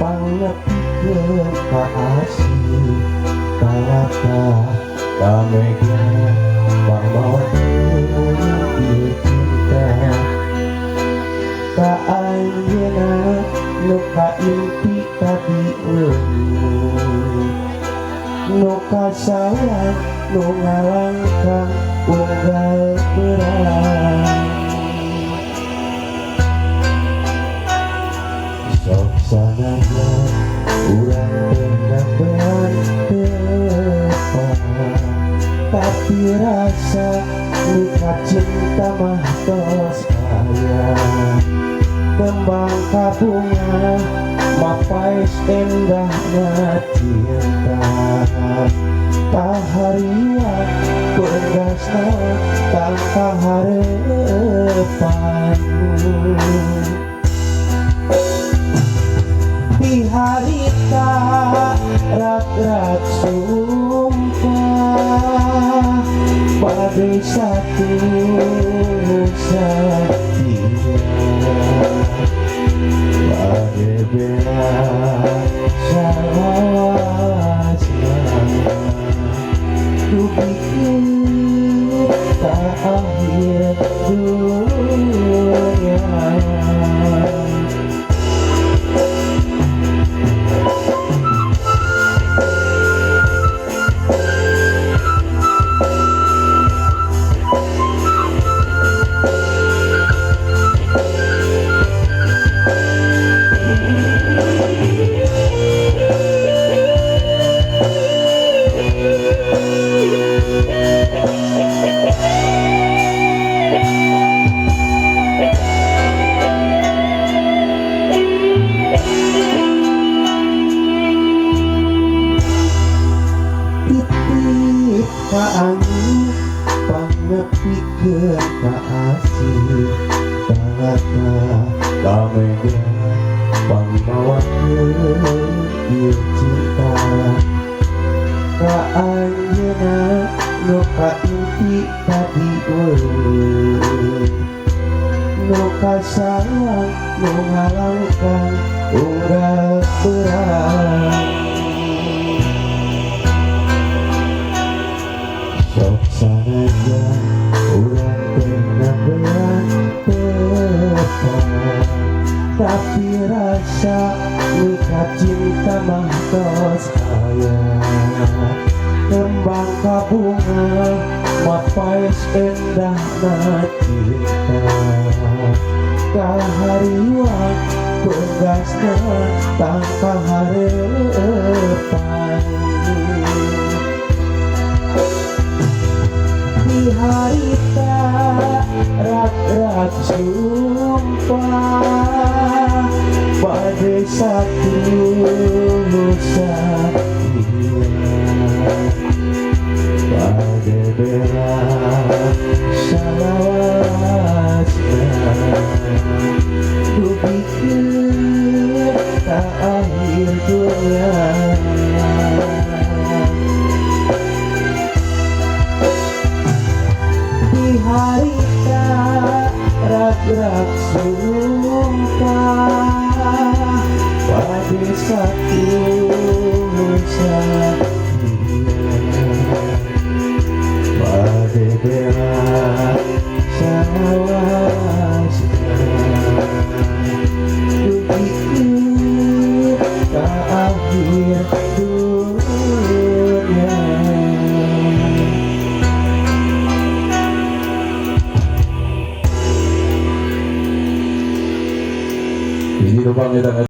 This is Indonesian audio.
pangepikeun ka asih kalata kamega pamawa ieu cinta ka anjeunna nu kaimpi tadi nu kasayang nu ngalangkang unggal berang sok sanana urang penambean tepat tapi rasa nikah cinta mah tos sayang kembang kabunga mapais endahna cinta kaharian pegasna tanpa harapan di harita rak-rak sumpah pada satu satria pada bela salawasna ku pikir tak akhir dunia pangepikeun ka asih kalata kamega pamawakeun ieu cinta ka anjeunna nu kaimpi tadi nu kasayang nu ngalangkang unggal berang sok sanajan urang penambean tepat tapi rasa nikah cinta mah tos sayang kembang kabunga mapais endahna cinta kahariwan pegasna tanpa harapan di harita rak-rak sumpah pada satu satria pada bela salawasna ku pikir tak akhir dunia harita rak-rak sumpah pada satu satria pada bela salawasna ku pikir tak akhir dunia. Ini rupanya